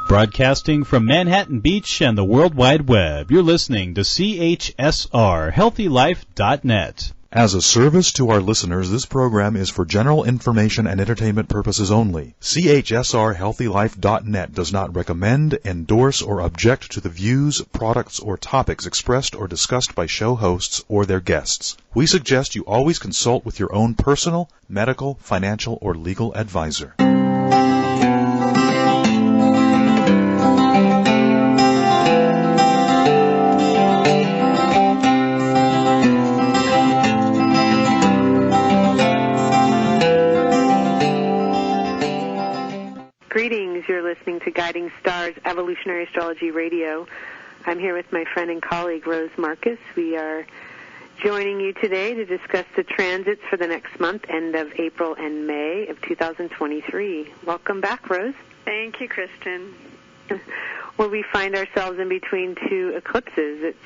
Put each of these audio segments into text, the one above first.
Broadcasting from Manhattan Beach and the World Wide Web, you're listening to CHSR, HealthyLife.net. As a service to our listeners, this program is for general information and entertainment purposes only. CHSR HealthyLife.net does not recommend, endorse, or object to the views, products, or topics expressed or discussed by show hosts or their guests. We suggest you always consult with your own personal, medical, financial, or legal advisor. Greetings, you're listening to Guiding Stars Evolutionary Astrology Radio. I'm here with my friend and colleague, Rose Marcus. We are joining you today to discuss the transits for the next month, end of April and May of 2023. Welcome back, Rose. Thank you, Kristin. Well, we find ourselves in between two eclipses. It's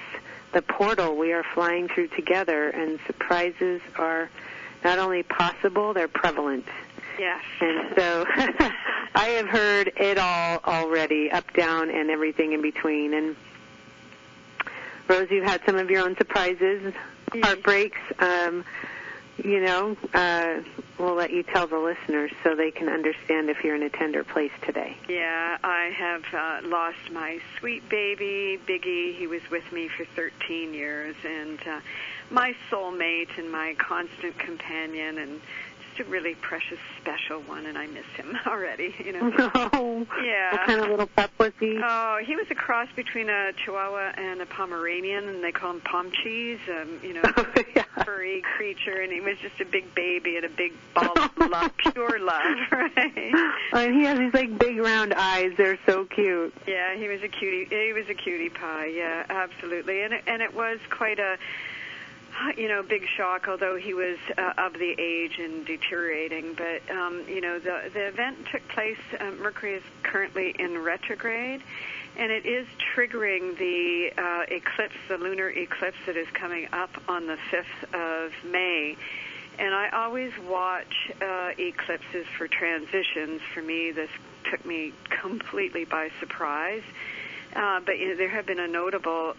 the portal we are flying through together, and surprises are not only possible, they're prevalent. Yes. And so I have heard it all already, up, down, and everything in between. And Rose, you've had some of your own surprises, heartbreaks. We'll let you tell the listeners so they can understand if you're in a tender place today. Yeah, I have lost my sweet baby, Biggie. He was with me for 13 years, and my soulmate and my constant companion, and just a really precious, special one, and I miss him already, Oh, yeah. What kind of little pup was he? Oh, he was a cross between a Chihuahua and a Pomeranian, and they call him Pom Cheese, Yeah. furry creature, and he was just a big baby and a big ball of love, pure love, right? And he has these, big round eyes. They're so cute. Yeah, he was a cutie. He was a cutie pie, yeah, absolutely. And it was quite a big shock, although he was of the age and deteriorating. But, the event took place. Mercury is currently in retrograde, and it is triggering the eclipse, the lunar eclipse that is coming up on the 5th of May. And I always watch eclipses for transitions. For me, this took me completely by surprise. But there have been a notable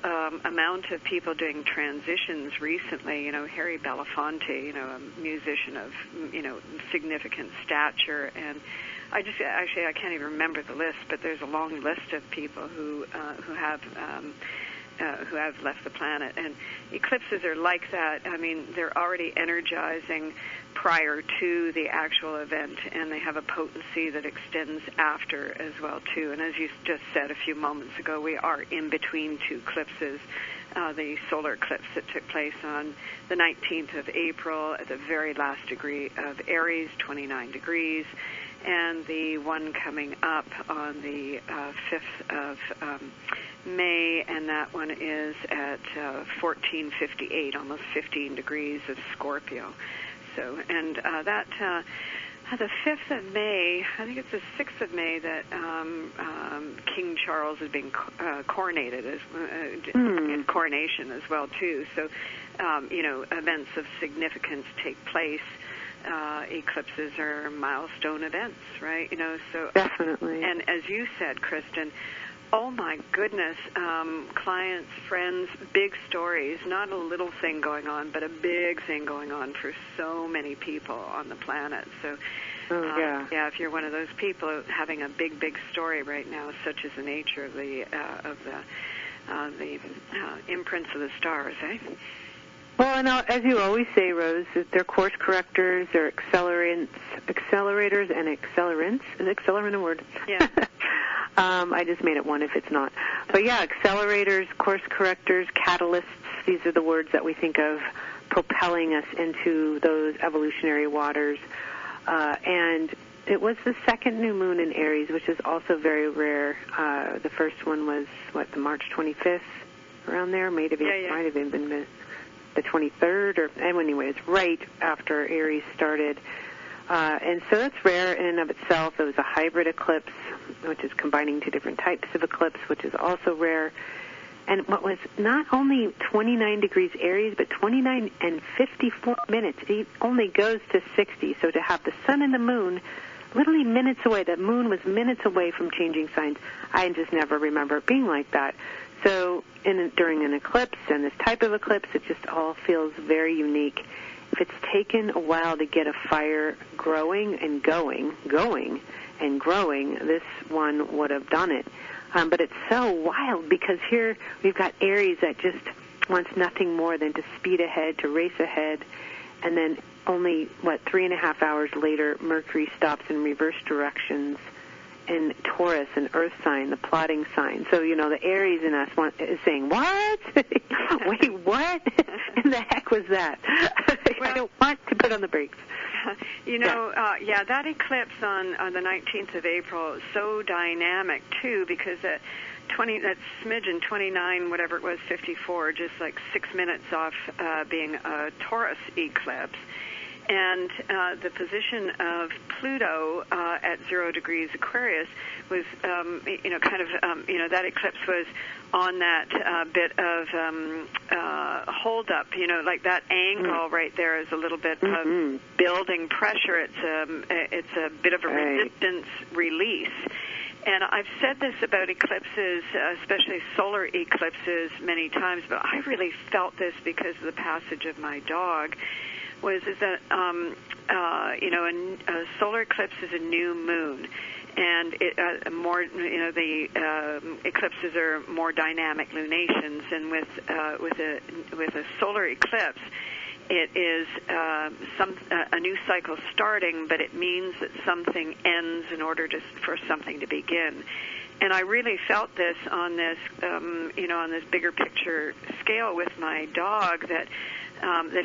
amount of people doing transitions recently. Harry Belafonte, a musician of significant stature, and I can't even remember the list, but there's a long list of people who have left the planet. And eclipses are like that. I mean, they're already energizing prior to the actual event, and they have a potency that extends after as well, too. And as you just said a few moments ago, we are in between two eclipses. The solar eclipse that took place on the 19th of April at the very last degree of Aries, 29 degrees, and the one coming up on the 5th of May, and that one is at 1458, almost 15 degrees of Scorpio. So, and the 5th of May, I think it's the 6th of May that King Charles is being coronated in coronation as well, too. So, events of significance take place. Eclipses are milestone events, right? So Definitely. And as you said, Kristin, oh my goodness, clients, friends, big stories, not a little thing going on, but a big thing going on for so many people on the planet. So, if you're one of those people having a big, big story right now, such as the nature of the imprints of the stars, eh? Well, and as you always say, Rose, they're course correctors, they're accelerators, and accelerants. Is accelerant a word? Yeah. I just made it one if it's not. But yeah, accelerators, course correctors, catalysts, these are the words that we think of propelling us into those evolutionary waters. And it was the second new moon in Aries, which is also very rare. The first one was, the March 25th, around there? Might have even been the 23rd, or anyway, it's right after Aries started. And so that's rare in and of itself. It was a hybrid eclipse, which is combining two different types of eclipse, which is also rare. And what was not only 29 degrees Aries, but 29 and 54 minutes. It only goes to 60. So to have the sun and the moon literally minutes away. The moon was minutes away from changing signs. I just never remember it being like that. So during an eclipse and this type of eclipse, it just all feels very unique. If it's taken a while to get a fire growing and going and growing, this one would have done it. But it's so wild because here we've got Aries that just wants nothing more than to speed ahead, to race ahead, and then only, 3.5 hours later, Mercury stops in reverse directions in Taurus, an earth sign, the plotting sign. So, the Aries in us is saying, what? Wait, what? In the heck was that? I don't want to put on the brakes. That eclipse on the 19th of April is so dynamic, too, because that smidgen 29, whatever it was, 54, just like 6 minutes off being a Taurus eclipse. And the position of Pluto at 0 degrees Aquarius was, that eclipse was on that bit of hold up, like that angle right there is a little bit of building pressure. It's a bit of a resistance release. And I've said this about eclipses, especially solar eclipses, many times, but I really felt this because of the passage of my dog. Is that a solar eclipse is a new moon, and the eclipses are more dynamic lunations, and with a solar eclipse, it is a new cycle starting, but it means that something ends in order for something to begin. And I really felt this on this on this bigger picture scale with my dog, that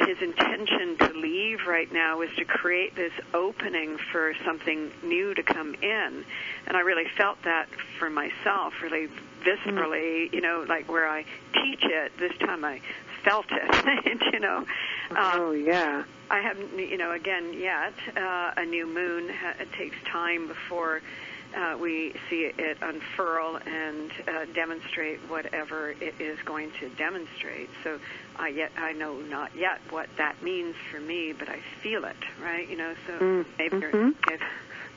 his intention to leave right now was to create this opening for something new to come in. And I really felt that for myself, really viscerally, like where I teach it, this time I felt it, Oh, yeah. I haven't, again, yet. A new moon, it takes time before we see it unfurl and demonstrate whatever it is going to demonstrate. So I know not yet what that means for me, but I feel it, right? So maybe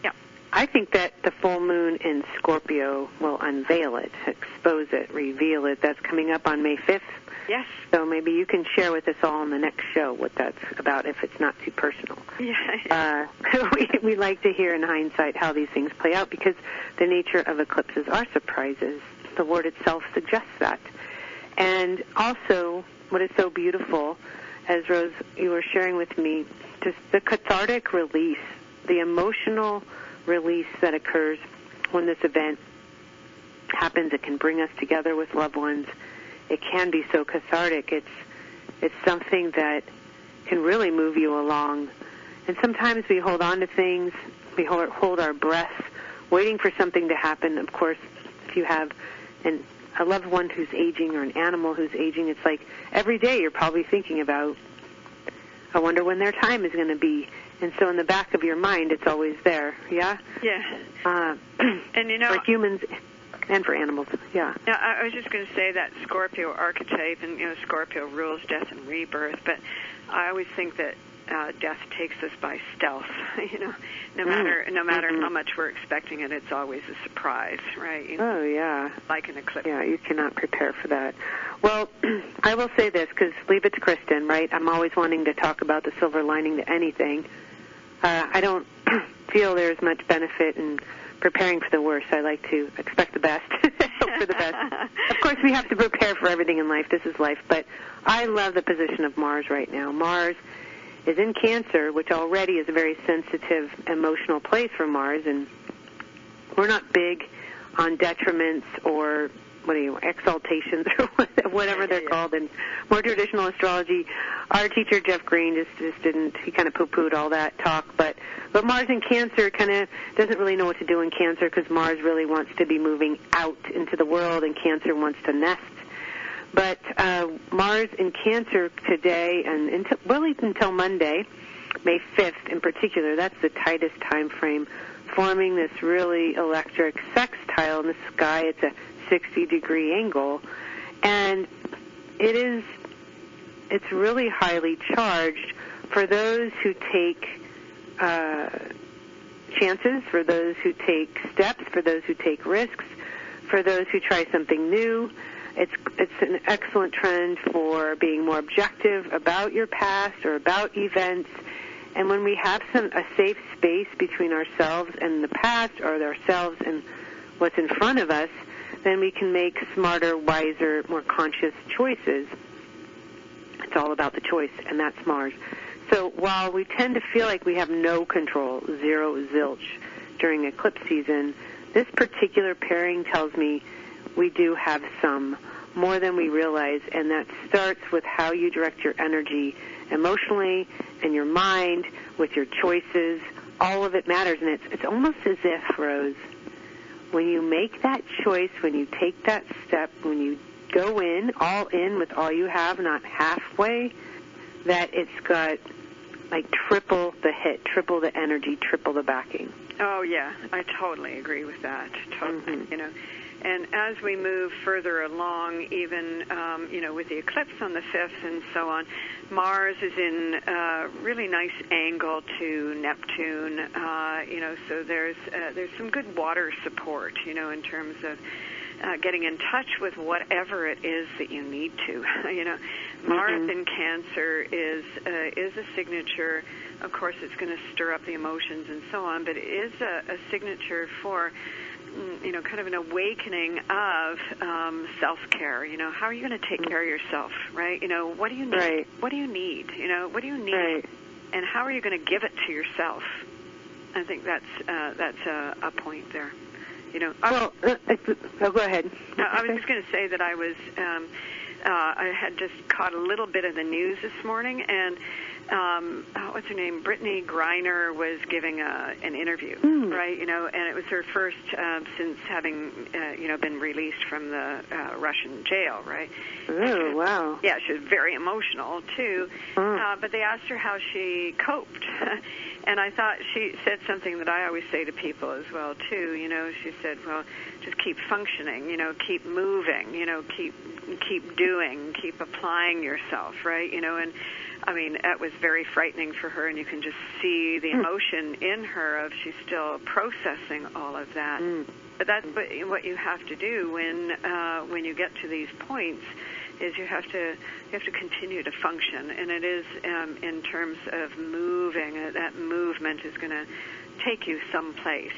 yeah. I think that the full moon in Scorpio will unveil it, expose it, reveal it. That's coming up on May 5th. Yes. So maybe you can share with us all in the next show what that's about, if it's not too personal. Yeah. We like to hear in hindsight how these things play out, because the nature of eclipses are surprises. The word itself suggests that. And also, what is so beautiful, as Rose, you were sharing with me, just the cathartic release, the emotional release that occurs when this event happens. It can bring us together with loved ones. It can be so cathartic. It's something that can really move you along. And sometimes we hold on to things, we hold our breath, waiting for something to happen. Of course, if you have a loved one who's aging or an animal who's aging, it's like every day you're probably thinking about, I wonder when their time is going to be. And so in the back of your mind, it's always there, yeah? Yeah. And for humans and for animals, yeah. Yeah, I was just going to say that Scorpio archetype, and Scorpio rules death and rebirth, but I always think that death takes us by stealth. No matter how much we're expecting it, it's always a surprise, right? Oh, yeah. Like an eclipse. Yeah, you cannot prepare for that. Well, I will say this, because leave it to Kristin, right? I'm always wanting to talk about the silver lining to anything. I don't feel there's much benefit in preparing for the worst. I like to expect the best, hope for the best. Of course, we have to prepare for everything in life. This is life. But I love the position of Mars right now. Mars is in Cancer, which already is a very sensitive, emotional place for Mars. And we're not big on detriments or exaltations or whatever they're called in more traditional astrology. Our teacher, Jeff Green, just didn't, he kind of poo-pooed all that talk. But Mars in Cancer kind of doesn't really know what to do in Cancer, because Mars really wants to be moving out into the world and Cancer wants to nest. But Mars in Cancer today and until Monday, May 5th in particular, that's the tightest time frame, forming this really electric sextile in the sky. It's a 60-degree angle, and it's really highly charged for those who take chances, for those who take steps, for those who take risks, for those who try something new. It's an excellent trend for being more objective about your past or about events. And when we have a safe space between ourselves and the past, or ourselves and what's in front of us, then we can make smarter, wiser, more conscious choices. It's all about the choice, and that's Mars. So while we tend to feel like we have no control, zero, zilch, during eclipse season, this particular pairing tells me we do have some, more than we realize, and that starts with how you direct your energy emotionally and your mind with your choices. All of it matters, and it's almost as if, Rose, when you make that choice, when you take that step, when you go in, all in with all you have, not halfway, that it's got like triple the hit, triple the energy, triple the backing. Oh, yeah, I totally agree with that. Totally, you know. And as we move further along, even, with the eclipse on the 5th and so on, Mars is in a really nice angle to Neptune, so there's some good water support, in terms of getting in touch with whatever it is that you need to. Mars in Cancer is a signature. Of course, it's going to stir up the emotions and so on, but it is a signature for kind of an awakening of self-care. How are you going to take care of yourself, right? What do you need? Right. What do you need? What do you need? Right. And how are you going to give it to yourself? I think that's a point there. Go ahead. I was just going to say that I had just caught a little bit of the news this morning, and what's her name? Brittany Griner was giving an interview, right? And it was her first since having, been released from the Russian jail, right? Oh, wow. Yeah, she was very emotional, too. But they asked her how she coped. And I thought she said something that I always say to people as well, too. She said, well, just keep functioning, keep moving, keep doing, keep applying yourself, right? And I mean, that was very frightening for her, and you can just see the emotion in her of she's still processing all of that. But that's what you have to do when you get to these points, is you have to continue to function, and it is in terms of moving. That movement is going to take you someplace.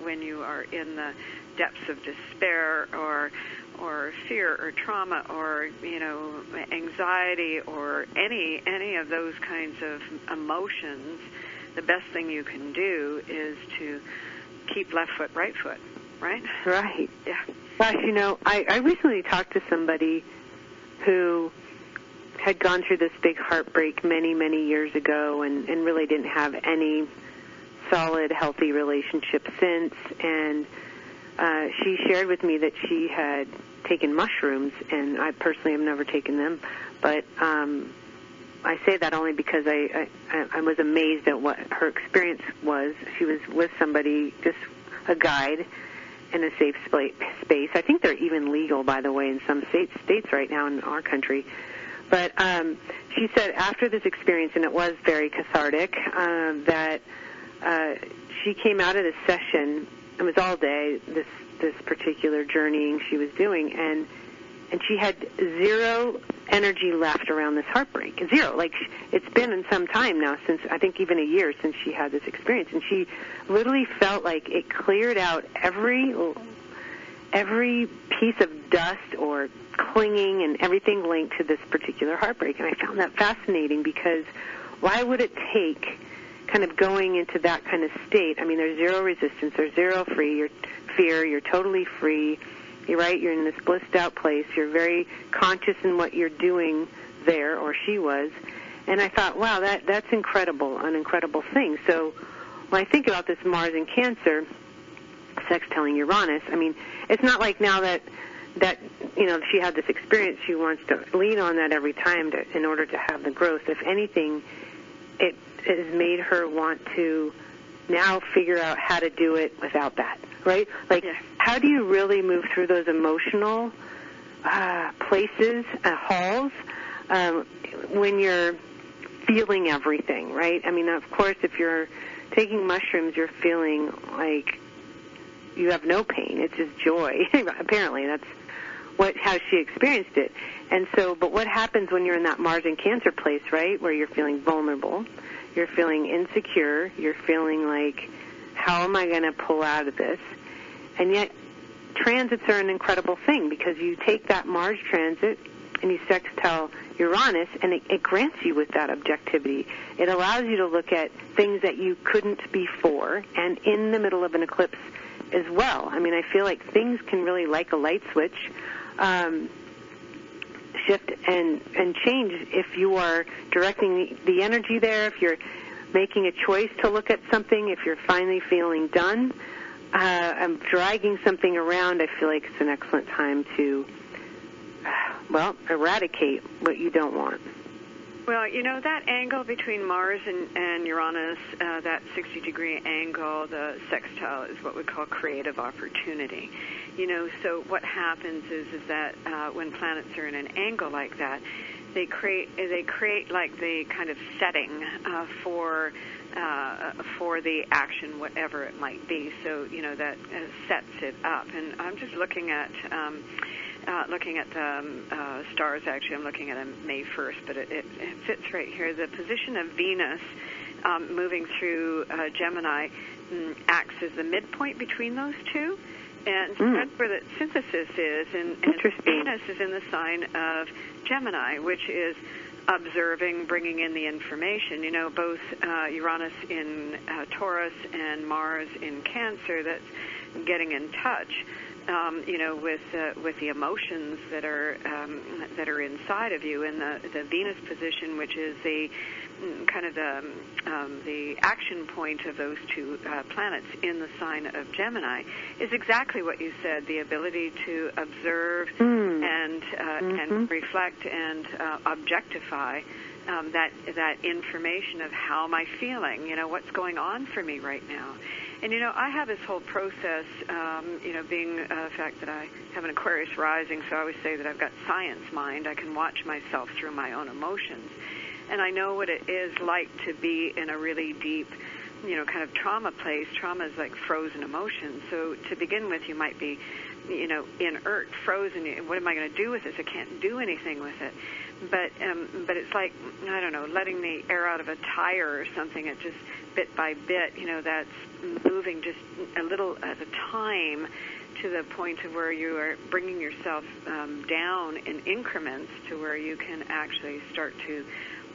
When you are in the depths of despair or fear or trauma or anxiety or any of those kinds of emotions, the best thing you can do is to keep left foot, right foot, right? Right. Yeah. Gosh, I recently talked to somebody who had gone through this big heartbreak many, many years ago and really didn't have any solid, healthy relationship since. And she shared with me that she had taken mushrooms, and I personally have never taken them. But I say that only because I was amazed at what her experience was. She was with somebody, just a guide, in a safe space. I think they're even legal, by the way, in some states right now in our country. But she said after this experience, and it was very cathartic, that she came out of this session. It was all day, this particular journeying she was doing, and she had zero energy left around this heartbreak. Zero. Like, it's been in some time now, since I think even a year since she had this experience, and she literally felt like it cleared out every piece of dust or clinging and everything linked to this particular heartbreak. And I found that fascinating, because why would it take kind of going into that kind of state? I mean, there's zero resistance, there's zero fear, you're totally free. You're right, you're in this blissed out place. You're very conscious in what you're doing there, or she was. And I thought, wow, that's incredible, an incredible thing. So when I think about this Mars in Cancer, sextiling Uranus, I mean, it's not like now that she had this experience, she wants to lean on that every time in order to have the growth. If anything, it has made her want to now figure out how to do it without that, right? Like, how do you really move through those emotional places, halls, when you're feeling everything, right? I mean, of course, if you're taking mushrooms, you're feeling like you have no pain. It's just joy. Apparently, that's how she experienced it. And so, but what happens when you're in that Mars and Cancer place, right, where you're feeling vulnerable, you're feeling insecure, you're feeling like, how am I going to pull out of this? And yet, transits are an incredible thing, because you take that Mars transit and you sextile Uranus, and it grants you with that objectivity. It allows you to look at things that you couldn't before, and in the middle of an eclipse as well. I mean, I feel like things can really, like a light switch, shift and change if you are directing the energy there, if you're making a choice to look at something, if you're finally feeling done. Dragging something around, I feel like it's an excellent time to, eradicate what you don't want. Well, that angle between Mars and Uranus, that 60-degree angle, the sextile, is what we call creative opportunity. So what happens is that when planets are in an angle like that, they create like the kind of setting for the action, whatever it might be. So that sets it up. And I'm just looking at the stars. Actually, I'm looking at them May 1st, but it fits right here. The position of Venus moving through Gemini acts as the midpoint between those two. And so that's where the synthesis is. And Venus is in the sign of Gemini, which is observing, bringing in the information. Both Uranus in Taurus and Mars in Cancer, that's getting in touch, with the emotions that are inside of you. And the Venus position, which is the kind of the action point of those two planets in the sign of Gemini, is exactly what you said: the ability to observe and reflect and objectify that information of how am I feeling, what's going on for me right now. And, I have this whole process, being the fact that I have an Aquarius rising, so I always say that I've got science mind. I can watch myself through my own emotions. And I know what it is like to be in a really deep, kind of trauma place. Trauma is like frozen emotions. So to begin with, you might be, inert, frozen. What am I going to do with this? I can't do anything with it. But it's like, I don't know, letting the air out of a tire or something. It just bit by bit, that's moving just a little at a time to the point of where you are bringing yourself down in increments to where you can actually start to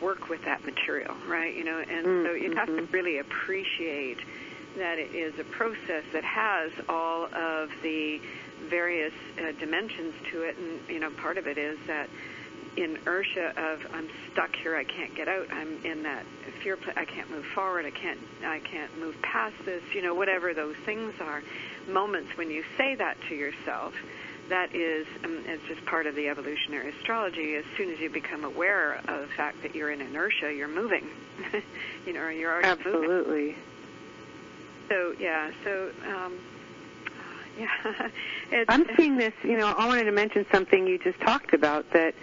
work with that material, right? And so you have to really appreciate that it is a process that has all of the various dimensions to it. And, part of it is that inertia of I'm stuck here, I can't get out, I'm in that fear, I can't move forward, I can't move past this, whatever those things are. Moments when you say that to yourself, that is, it's just part of the evolutionary astrology. As soon as you become aware of the fact that you're in inertia, you're moving, or you're already absolutely moving. So, yeah, I'm seeing this, I wanted to mention something you just talked about, that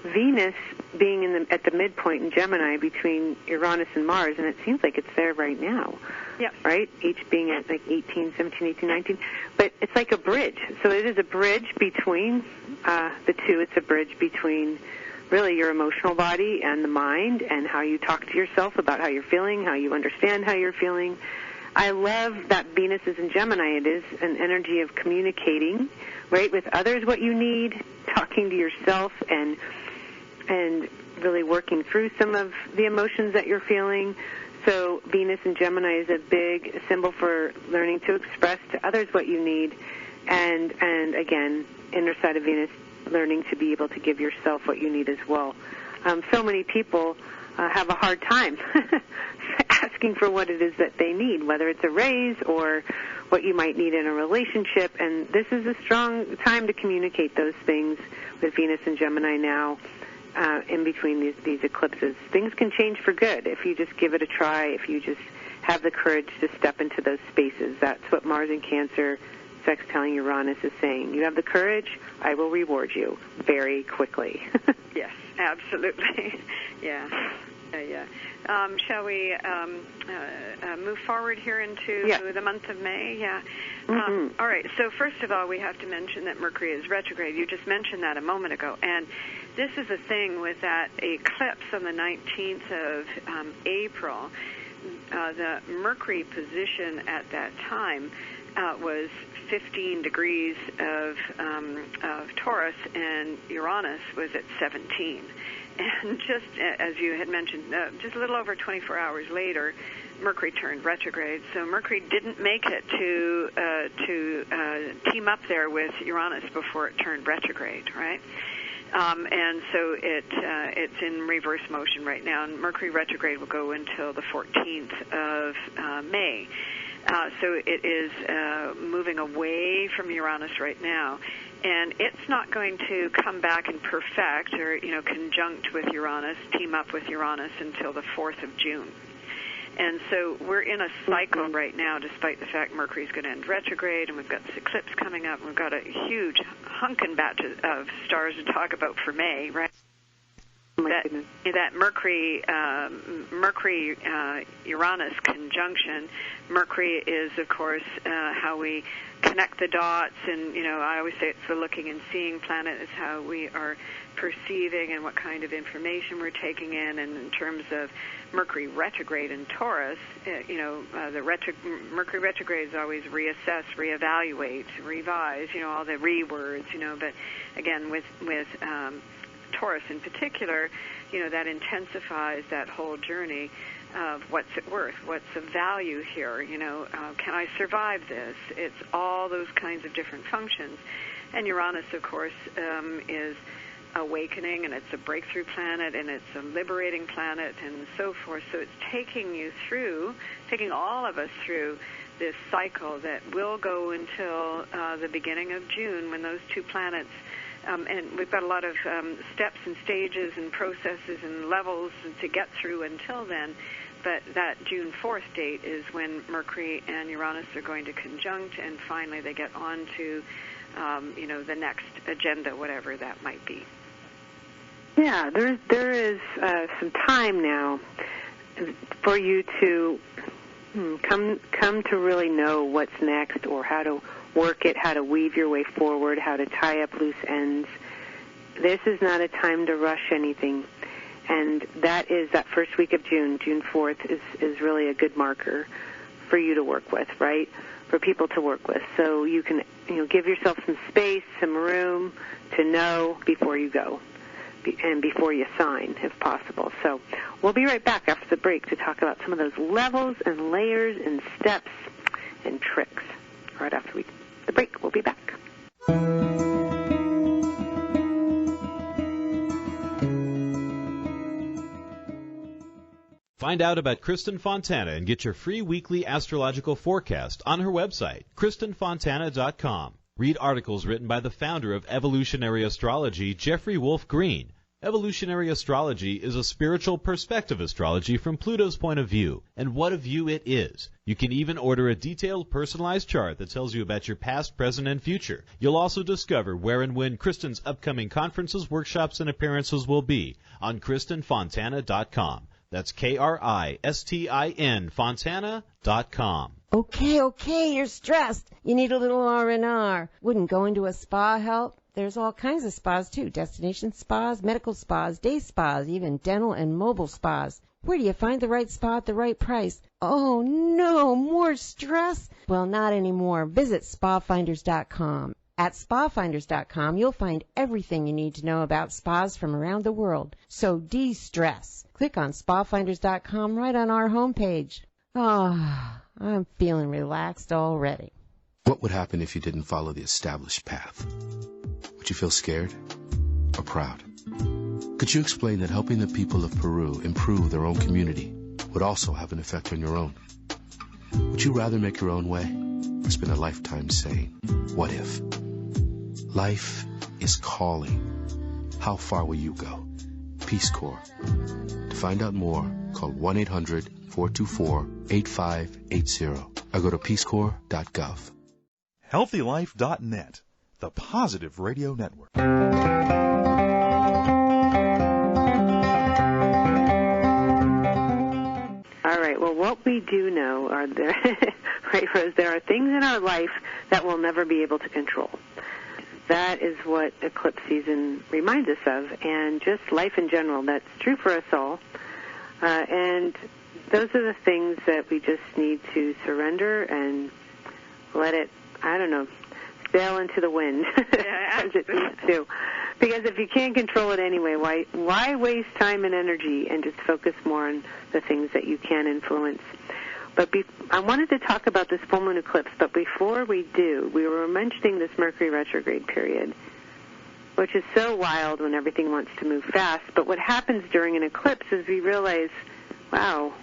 Venus being at the midpoint in Gemini between Uranus and Mars, and it seems like it's there right now. Yeah. Right? Each being at like 18, 17, 18, 19. But it's like a bridge. So it is a bridge between the two. It's a bridge between really your emotional body and the mind, and how you talk to yourself about how you're feeling, how you understand how you're feeling. I love that Venus is in Gemini. It is an energy of communicating, right, with others what you need, talking to yourself, and really working through some of the emotions that you're feeling. So Venus in Gemini is a big symbol for learning to express to others what you need, and again, inner side of Venus, learning to be able to give yourself what you need as well. So many people have a hard time asking for what it is that they need, whether it's a raise or what you might need in a relationship, and this is a strong time to communicate those things with Venus and Gemini now. In between these eclipses, things can change for good if you just give it a try, if you just have the courage to step into those spaces. That's what Mars in Cancer, sextiling Uranus, is saying. You have the courage, I will reward you very quickly. Yes, absolutely. Yeah. Yeah. Shall we move forward here into the month of May? Yeah. Mm-hmm. All right. So first of all, we have to mention that Mercury is retrograde. You just mentioned that a moment ago. And this is a thing with that eclipse on the 19th of April. The Mercury position at that time was 15 degrees of Taurus, and Uranus was at 17. And just as you had mentioned, just a little over 24 hours later, Mercury turned retrograde. So Mercury didn't make it to team up there with Uranus before it turned retrograde, right? And so it's in reverse motion right now. And Mercury retrograde will go until the 14th of May. So it is moving away from Uranus right now. And it's not going to come back and perfect or, conjunct with Uranus, team up with Uranus until the 4th of June. And so we're in a cycle right now, despite the fact Mercury's going to end retrograde, and we've got this eclipse coming up, and we've got a huge hunkin' batch of stars to talk about for May, right? That Mercury Uranus conjunction. Mercury is, of course, how we connect the dots, and I always say it's the looking and seeing planet. Is how we are perceiving and what kind of information we're taking in. And in terms of Mercury retrograde in Taurus, Mercury retrograde is always reassess, reevaluate, revise. All the re-words. But again, with Taurus in particular, that intensifies that whole journey of what's it worth, what's the value here, can I survive this? It's all those kinds of different functions. And Uranus, of course, is awakening, and it's a breakthrough planet, and it's a liberating planet, and so forth. So it's taking all of us through this cycle that will go until the beginning of June, when those two planets and we've got a lot of steps and stages and processes and levels to get through until then. But that June 4th date is when Mercury and Uranus are going to conjunct, and finally they get on to, the next agenda, whatever that might be. Yeah, there is some time now for you to come to really know what's next, or how to work it, how to weave your way forward, how to tie up loose ends. This is not a time to rush anything. And that first week of June, June 4th, is really a good marker for you to work with, right? For people to work with. So you can, give yourself some space, some room to know before you go and before you sign, if possible. So we'll be right back after the break to talk about some of those levels and layers and steps and tricks. Right after the break, we'll be back. Find out about Kristin Fontana and get your free weekly astrological forecast on her website, KristinFontana.com. Read articles written by the founder of evolutionary astrology, Jeffrey Wolf Green. Evolutionary astrology is a spiritual perspective astrology from Pluto's point of view, and what a view it is. You can even order a detailed, personalized chart that tells you about your past, present, and future. You'll also discover where and when Kristin's upcoming conferences, workshops, and appearances will be on KristinFontana.com. That's KRISTIN Fontana.com. Okay, you're stressed. You need a little R&R. Wouldn't going to a spa help? There's all kinds of spas, too. Destination spas, medical spas, day spas, even dental and mobile spas. Where do you find the right spa at the right price? Oh, no, more stress? Well, not anymore. Visit spafinders.com. At spafinders.com, you'll find everything you need to know about spas from around the world. So de-stress. Click on spafinders.com right on our homepage. Oh, I'm feeling relaxed already. What would happen if you didn't follow the established path? Would you feel scared or proud? Could you explain that helping the people of Peru improve their own community would also have an effect on your own? Would you rather make your own way or spend a lifetime saying, what if? Life is calling. How far will you go? Peace Corps. To find out more, call 1-800-424-8580 or go to peacecorps.gov. HealthyLife.net, the positive radio network. right. Well, what we do know are right, Rose, there are things in our life that we'll never be able to control. That is what eclipse season reminds us of, and just life in general. That's true for us all. And those are the things that we just need to surrender and let it, sail into the wind as it needs to. Because if you can't control it anyway, why waste time and energy and just focus more on the things that you can influence? But I wanted to talk about this full moon eclipse, but before we do, we were mentioning this Mercury retrograde period, which is so wild when everything wants to move fast. But what happens during an eclipse is we realize, wow,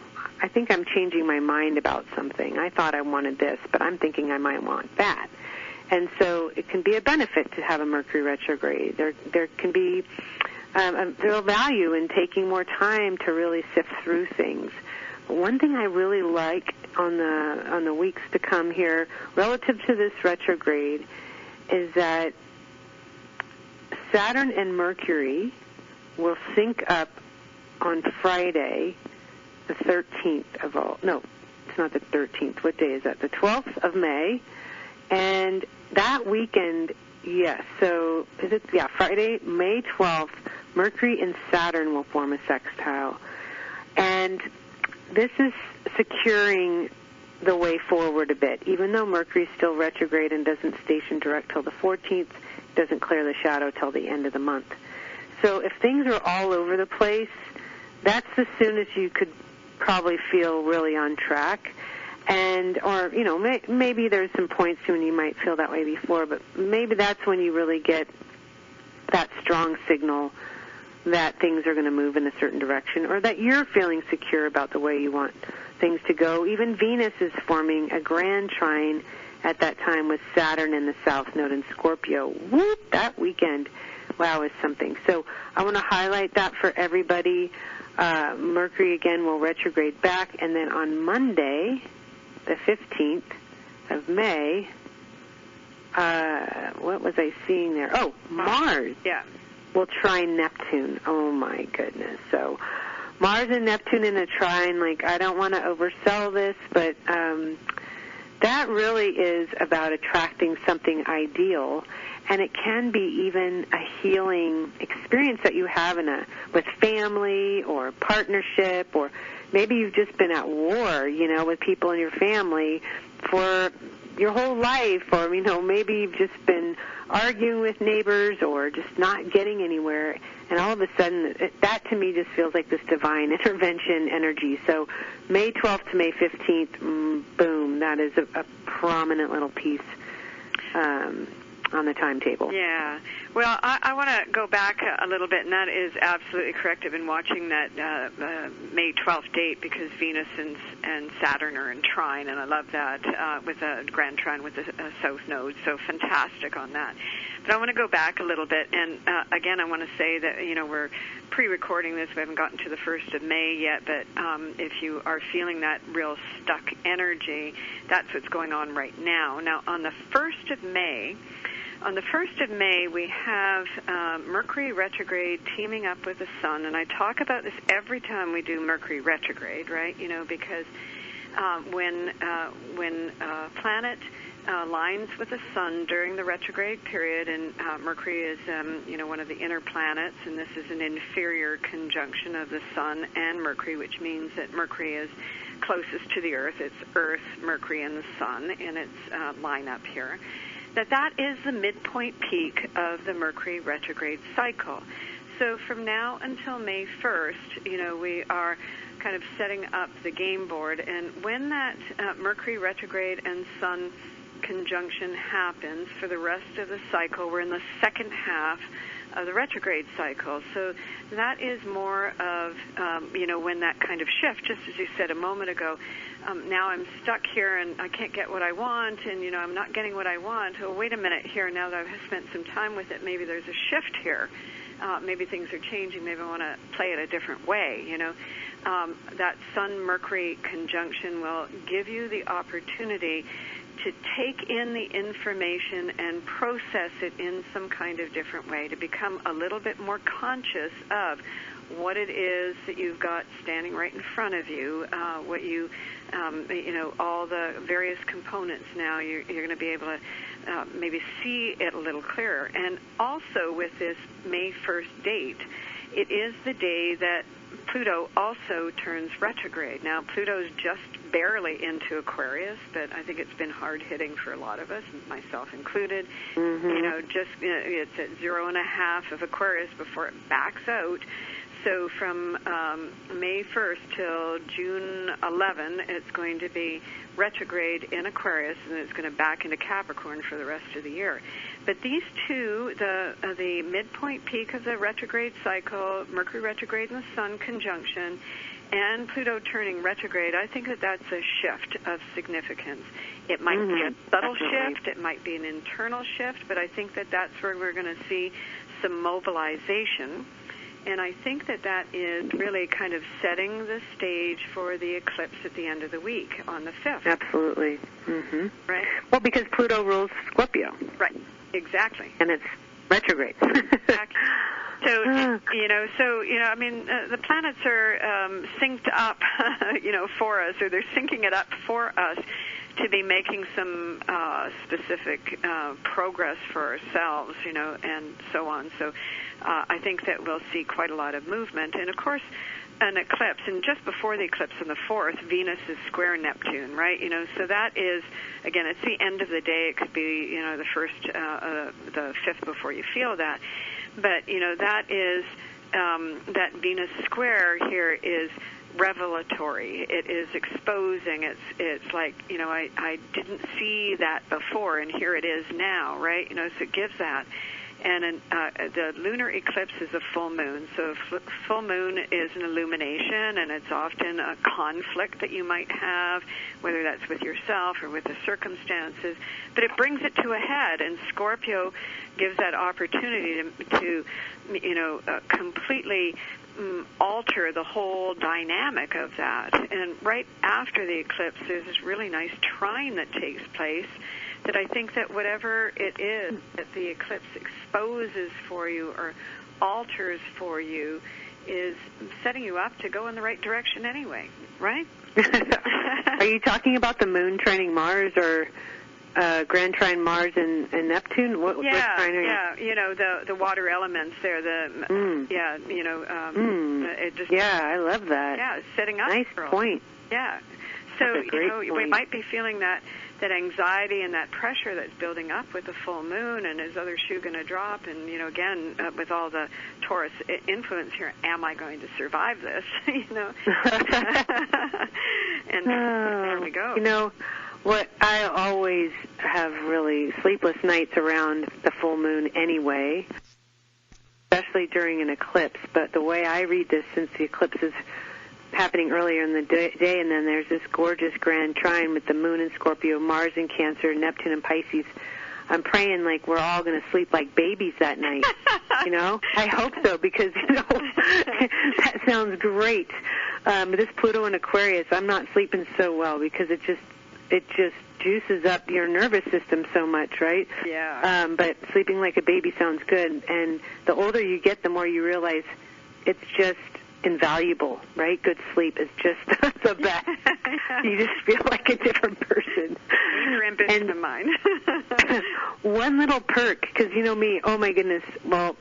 I think I'm changing my mind about something. I thought I wanted this, but I'm thinking I might want that. And so it can be a benefit to have a Mercury retrograde. There can be a real value in taking more time to really sift through things. One thing I really like on the weeks to come here, relative to this retrograde, is that Saturn and Mercury will sync up on Friday, the 13th of all. No, it's not the 13th. What day is that? The 12th of May. And that weekend, yes, so Friday, May 12th, Mercury and Saturn will form a sextile. And this is securing the way forward a bit. Even though Mercury's still retrograde and doesn't station direct till the 14th, it doesn't clear the shadow till the end of the month. So if things are all over the place, that's as soon as you could probably feel really on track. Maybe there's some points when you might feel that way before, but maybe that's when you really get that strong signal that things are going to move in a certain direction, or that you're feeling secure about the way you want things to go. Even Venus is forming a grand trine at that time with Saturn in the South Node in Scorpio. Whoop, that weekend, wow, is something. So I want to highlight that for everybody. Mercury, again, will retrograde back, and then on Monday, the 15th of May, what was I seeing there? Oh, Mars. Yeah. Will trine Neptune. Oh, my goodness. So Mars and Neptune in a trine, I don't want to oversell this, but that really is about attracting something ideal, and it can be even a healing experience that you have with family or partnership, or maybe you've just been at war, with people in your family for your whole life, or, maybe you've just been arguing with neighbors or just not getting anywhere, and all of a sudden, that to me just feels like this divine intervention energy. So May 12th to May 15th, boom, that is a prominent little piece on the timetable. Yeah. Well, I want to go back a little bit, and that is absolutely correct. I've been watching that May 12th date because Venus and Saturn are in trine, and I love that with a grand trine with the South Node. So fantastic on that. But I want to go back a little bit, and again, I want to say that, we're pre-recording this. We haven't gotten to the 1st of May yet, but if you are feeling that real stuck energy, that's what's going on right now. Now, on the 1st of May, we have Mercury retrograde teaming up with the Sun, and I talk about this every time we do Mercury retrograde, right? Because when planet lines with the Sun during the retrograde period, and Mercury is, one of the inner planets, and this is an inferior conjunction of the Sun and Mercury, which means that Mercury is closest to the Earth. It's Earth, Mercury, and the Sun in its lineup here. That is the midpoint peak of the Mercury retrograde cycle. So from now until May 1st, we are kind of setting up the game board. And when that Mercury retrograde and Sun conjunction happens for the rest of the cycle, we're in the second half of the retrograde cycle. So that is more of, when that kind of shift, just as you said a moment ago, now I'm stuck here and I can't get what I want, and, I'm not getting what I want. Oh, wait a minute here, now that I've spent some time with it, maybe there's a shift here. Maybe things are changing. Maybe I want to play it a different way, That Sun-Mercury conjunction will give you the opportunity to take in the information and process it in some kind of different way, to become a little bit more conscious of what it is that you've got standing right in front of you, what you know, all the various components now, you're going to be able to maybe see it a little clearer. And also with this May 1st date, it is the day that Pluto also turns retrograde. Now, Pluto's just barely into Aquarius, but I think it's been hard-hitting for a lot of us, myself included. Mm-hmm. You know, just it's at 0.5 of Aquarius before it backs out. So from May 1st till June 11, it's going to be retrograde in Aquarius, and it's going to back into Capricorn for the rest of the year. But these two, the midpoint peak of the retrograde cycle, Mercury retrograde and the Sun conjunction, and Pluto turning retrograde, I think that that's a shift of significance. It might be a subtle shift, it might be an internal shift, but I think that that's where we're going to see some mobilization. And I think that that is really kind of setting the stage for the eclipse at the end of the week on the 5th. Absolutely. Mm-hmm. Right? Well, because Pluto rules Scorpio. Right. Exactly. And it's retrograde. Exactly. So, I mean, the planets are synced up, for us, or they're syncing it up for us to be making some specific progress for ourselves, and so on. So I think that we'll see quite a lot of movement. And, of course, an eclipse, and just before the eclipse on the 4th, Venus is square Neptune, right? So that is, again, it's the end of the day. It could be, the 5th before you feel that. But, that is, that Venus square here is revelatory. It is exposing. It's like, I didn't see that before, and here it is now, right? So it gives that. And the lunar eclipse is a full moon. So full moon is an illumination, and it's often a conflict that you might have, whether that's with yourself or with the circumstances. But it brings it to a head, and Scorpio gives that opportunity to completely alter the whole dynamic of that. And right after the eclipse, there's this really nice trine that takes place that I think that whatever it is that the eclipse exposes for you or alters for you is setting you up to go in the right direction anyway, right? Are you talking about the moon trining Mars or grand trine Mars and Neptune? What trine are you? The water elements there. It just. Yeah, I love that. Yeah, it's setting up. Nice point. Yeah. So we might be feeling that anxiety and that pressure that's building up with the full moon, and is other shoe going to drop? And again, with all the Taurus influence here, am I going to survive this? And there we go. What I always have really sleepless nights around the full moon anyway, especially during an eclipse. But the way I read this, since the eclipse is happening earlier in the day, and then there's this gorgeous grand trine with the moon in Scorpio, Mars in Cancer, Neptune in Pisces, I'm praying like we're all going to sleep like babies that night. I hope so, because that sounds great. This Pluto in Aquarius, I'm not sleeping so well because it just juices up your nervous system so much, right? Yeah. But sleeping like a baby sounds good, and the older you get, the more you realize it's just invaluable, right? Good sleep is just the best. You just feel like a different person. Your ambition of mine. One little perk, because you know me, oh my goodness, well,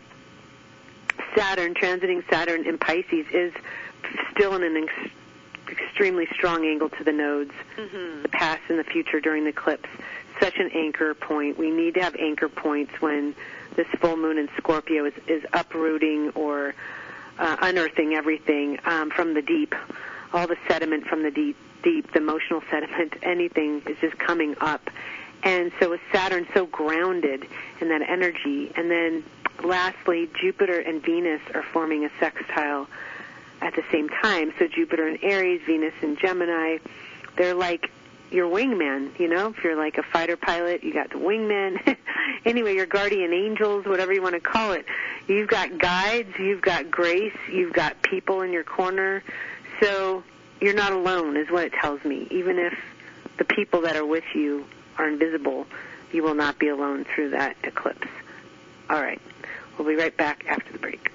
Saturn, transiting Saturn in Pisces is still in an extremely strong angle to the nodes, the past and the future during the eclipse. Such an anchor point. We need to have anchor points when this full moon in Scorpio is uprooting or unearthing everything from the deep, all the sediment from the deep, the emotional sediment, anything is just coming up. And so with Saturn so grounded in that energy, and then lastly, Jupiter and Venus are forming a sextile at the same time. So Jupiter in Aries, Venus in Gemini, they're like your wingman, if you're like a fighter pilot, you got the wingman. Anyway, your guardian angels, whatever you want to call it. You've got guides, you've got grace, you've got people in your corner. So you're not alone is what it tells me, even if the people that are with you are invisible, you will not be alone through that eclipse. All right. We'll be right back after the break.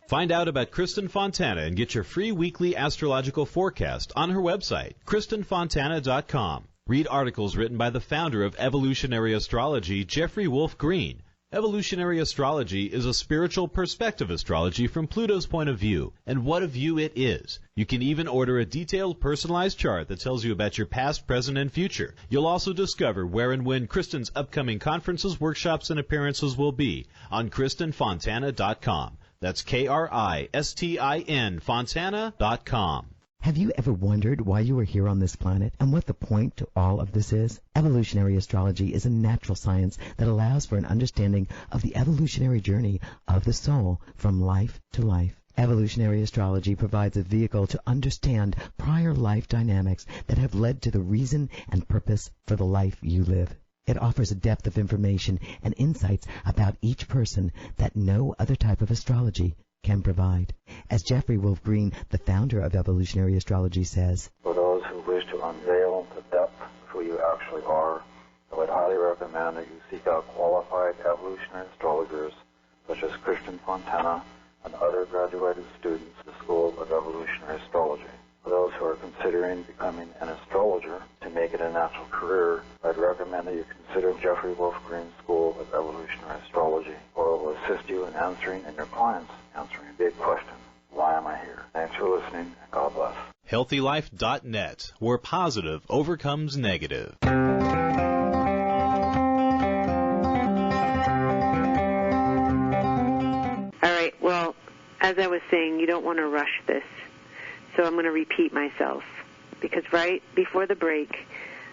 Find out about Kristin Fontana and get your free weekly astrological forecast on her website, KristinFontana.com. Read articles written by the founder of evolutionary astrology, Jeffrey Wolf Green. Evolutionary astrology is a spiritual perspective astrology from Pluto's point of view, and what a view it is. You can even order a detailed personalized chart that tells you about your past, present, and future. You'll also discover where and when Kristin's upcoming conferences, workshops, and appearances will be on KristinFontana.com. That's KRISTIN Fontana.com. Have you ever wondered why you are here on this planet and what the point to all of this is? Evolutionary astrology is a natural science that allows for an understanding of the evolutionary journey of the soul from life to life. Evolutionary astrology provides a vehicle to understand prior life dynamics that have led to the reason and purpose for the life you live. It offers a depth of information and insights about each person that no other type of astrology can provide. As Jeffrey Wolf Green, the founder of evolutionary astrology, says, for those who wish to unveil the depth of who you actually are, I would highly recommend that you seek out qualified evolutionary astrologers such as Kristin Fontana and other graduated students of the School of Evolutionary Astrology. For those who are considering becoming an astrologer to make it a natural career, I'd recommend that you consider Jeffrey Wolf Green's School of Evolutionary Astrology, where it will assist you in answering and your clients answering a big question. Why am I here? Thanks for listening, and God bless. HealthyLife.net, where positive overcomes negative. All right, well, as I was saying, you don't want to rush this. So I'm going to repeat myself, because right before the break,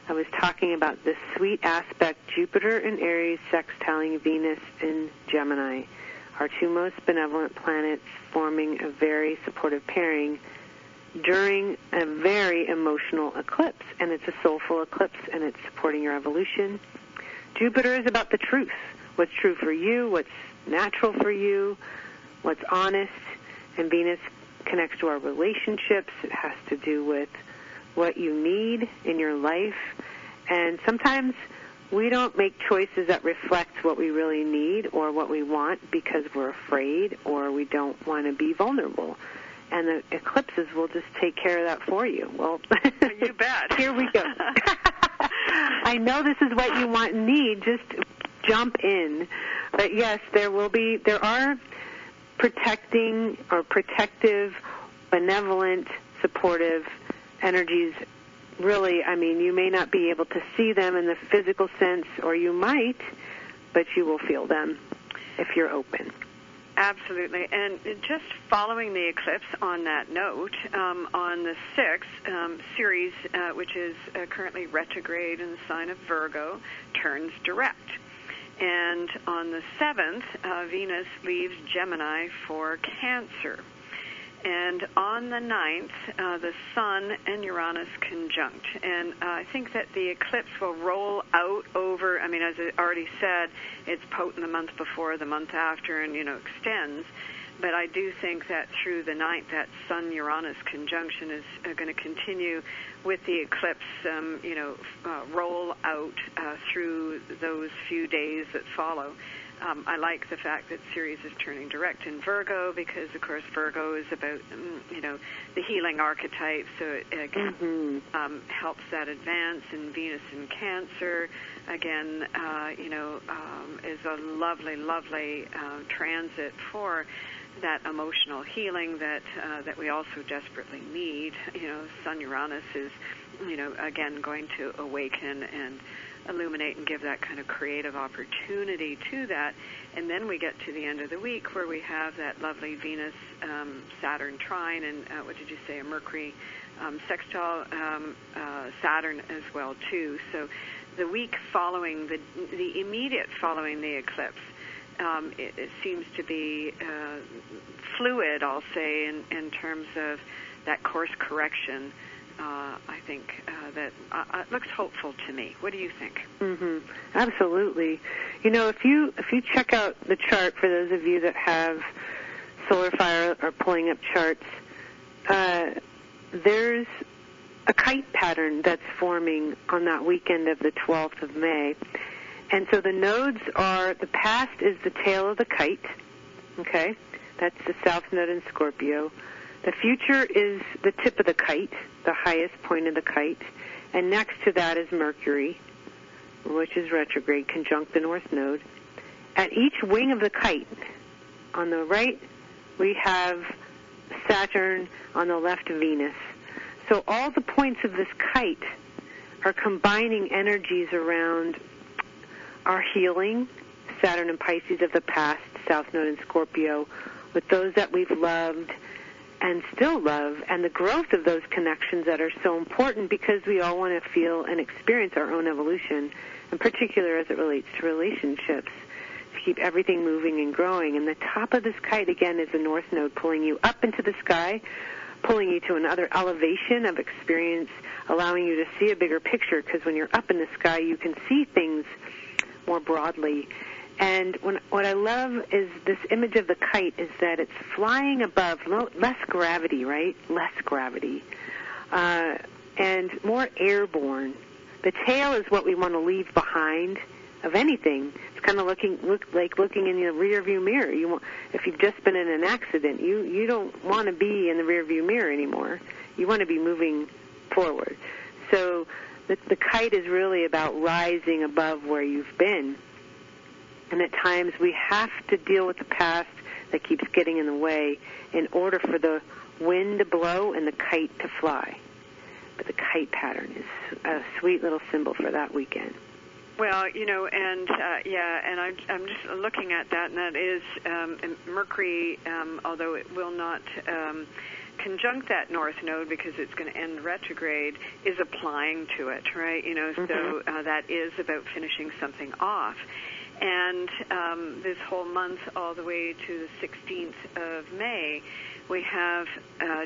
I was talking about this sweet aspect, Jupiter in Aries sextiling Venus in Gemini, our two most benevolent planets forming a very supportive pairing during a very emotional eclipse. And it's a soulful eclipse, and it's supporting your evolution. Jupiter is about the truth, what's true for you, what's natural for you, what's honest, and Venus connects to our relationships. It has to do with what you need in your life. And sometimes we don't make choices that reflect what we really need or what we want because we're afraid or we don't want to be vulnerable. And the eclipses will just take care of that for you. Well, you bet. Here we go. I know this is what you want and need. Just jump in. But yes, there are protecting or protective, benevolent, supportive energies. Really, I mean, you may not be able to see them in the physical sense, or you might, but you will feel them if you're open. Absolutely. And just following the eclipse on that note, on the 6th, Ceres, which is currently retrograde in the sign of Virgo, turns direct. And on the 7th, Venus leaves Gemini for Cancer. And on the 9th, the Sun and Uranus conjunct. And I think that the eclipse will roll out over, I mean, as I already said, it's potent the month before, the month after, and, extends. But I do think that through the 9th, that Sun-Uranus conjunction is going to continue with the eclipse, roll out through those few days that follow. I like the fact that Ceres is turning direct in Virgo because, of course, Virgo is about, the healing archetype, so it helps that advance. And Venus in Cancer, again, is a lovely, lovely transit for that emotional healing that we also desperately need. Sun Uranus is, again, going to awaken and illuminate and give that kind of creative opportunity to that. And then we get to the end of the week where we have that lovely Venus Saturn trine, and what did you say, a Mercury sextile Saturn as well too. So the week following the immediate following the eclipse, it seems to be fluid, I'll say, in terms of that course correction. I think that it looks hopeful to me. What do you think? Absolutely. If you check out the chart, for those of you that have Solar Fire are pulling up charts, there's a kite pattern that's forming on that weekend of the 12th of May. And so the nodes are, the past is the tail of the kite, okay? That's the South Node in Scorpio. The future is the tip of the kite, the highest point of the kite. And next to that is Mercury, which is retrograde, conjunct the North Node. At each wing of the kite, on the right, we have Saturn, on the left, Venus. So all the points of this kite are combining energies around our healing, Saturn and Pisces of the past, South Node and Scorpio, with those that we've loved and still love, and the growth of those connections that are so important because we all want to feel and experience our own evolution, in particular as it relates to relationships, to keep everything moving and growing. And the top of this kite, again, is the North Node pulling you up into the sky, pulling you to another elevation of experience, allowing you to see a bigger picture, because when you're up in the sky, you can see things more broadly. And what I love is this image of the kite is that it's flying above, less gravity, right? Less gravity. And more airborne. The tail is what we want to leave behind of anything. It's kind of like looking in the rearview mirror. If you've just been in an accident, you don't want to be in the rearview mirror anymore. You want to be moving forward. So the kite is really about rising above where you've been. And at times we have to deal with the past that keeps getting in the way in order for the wind to blow and the kite to fly. But the kite pattern is a sweet little symbol for that weekend. Well, and I'm just looking at that, and that is Mercury, although it will not conjunct that North Node because it's going to end retrograde, is applying to it, right? So that is about finishing something off. And this whole month, all the way to the 16th of May, we have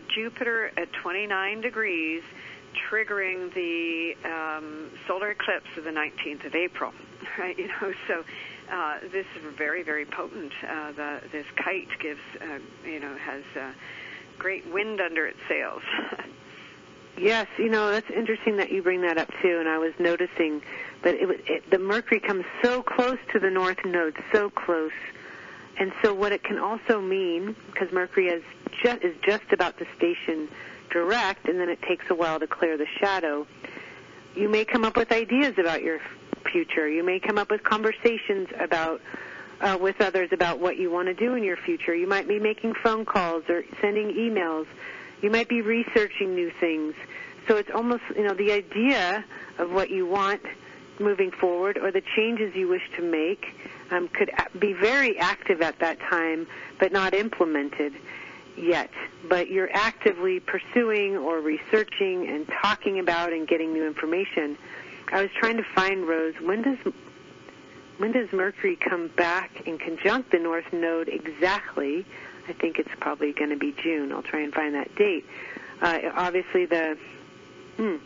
Jupiter at 29 degrees, triggering the solar eclipse of the 19th of April, right? So this is very, very potent. This kite gives, has great wind under its sails. Yes, that's interesting that you bring that up too. And I was noticing that the Mercury comes so close to the North Node, so close. And so what it can also mean, because Mercury is just about to station direct, and then it takes a while to clear the shadow, you may come up with ideas about your future. You may come up with conversations about with others about what you want to do in your future. You might be making phone calls or sending emails. You might be researching new things. So it's almost, the idea of what you want moving forward or the changes you wish to make could be very active at that time, but not implemented yet. But you're actively pursuing or researching and talking about and getting new information. I was trying to find, Rose, when does Mercury come back in conjunct the North Node exactly? I think it's probably going to be June. I'll try and find that date. Obviously, I'm going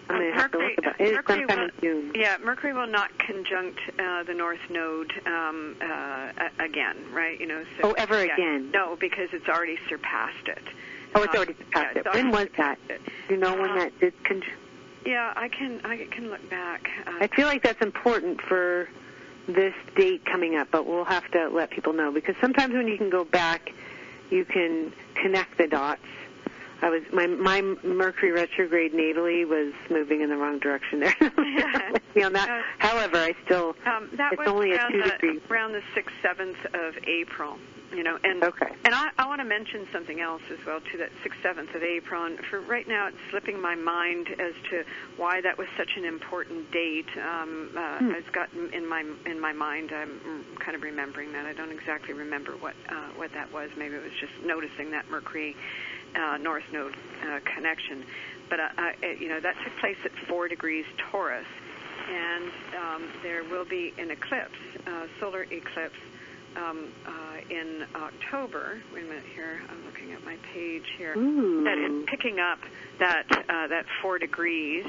to have to look about it. It's sometime in June. Yeah, Mercury will not conjunct the North Node again, right? So, ever again? No, because it's already surpassed it. Oh, it's already surpassed it. When was that? Do you know when that did conjunct? Yeah, I can look back. I feel like that's important for this date coming up, but we'll have to let people know, because sometimes when you can go back, you can connect the dots. My Mercury retrograde natally was moving in the wrong direction there. On that. However, I still it's only a 2 degrees. Around the 6th, 7th of April. And okay. And I want to mention something else as well too. That 6th, 7th of April. And for right now, it's slipping my mind as to why that was such an important date. It's got in my mind. I'm kind of remembering that. I don't exactly remember what that was. Maybe it was just noticing that Mercury North Node connection. But that took place at 4 degrees Taurus, and there will be an eclipse, solar eclipse. In October. Wait a minute here. I'm looking at my page here. Ooh. That is picking up that 4 degrees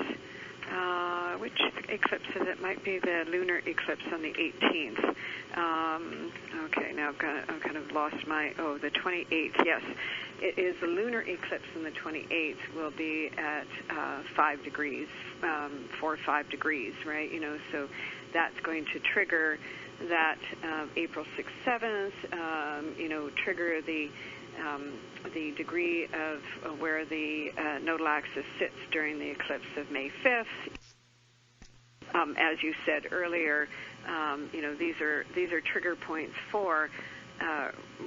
which eclipse is it? Might be the lunar eclipse on the 18th. Okay, now I've kind of lost the 28th, yes. It is the lunar eclipse on the 28th will be at 5 degrees, 4 or 5 degrees, right? So that's going to trigger that April 6th, 7th, trigger the degree of where the nodal axis sits during the eclipse of May 5th. As you said earlier, these are trigger points for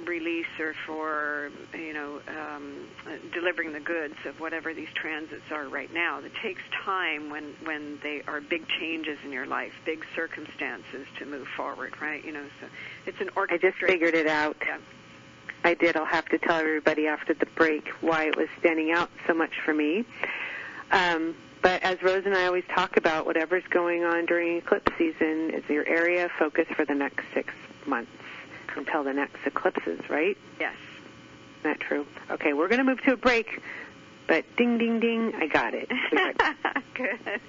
release or for delivering the goods of whatever these transits are right now. It takes time when they are big changes in your life, big circumstances to move forward, right? So it's an orchestration. I just figured it out. Yeah. I did. I'll have to tell everybody after the break why it was standing out so much for me. But as Rose and I always talk about, whatever's going on during eclipse season is your area of focus for the next 6 months until the next eclipses, right? Yes. Isn't that true? Okay, we're going to move to a break, but ding, ding, ding, I got it. Good.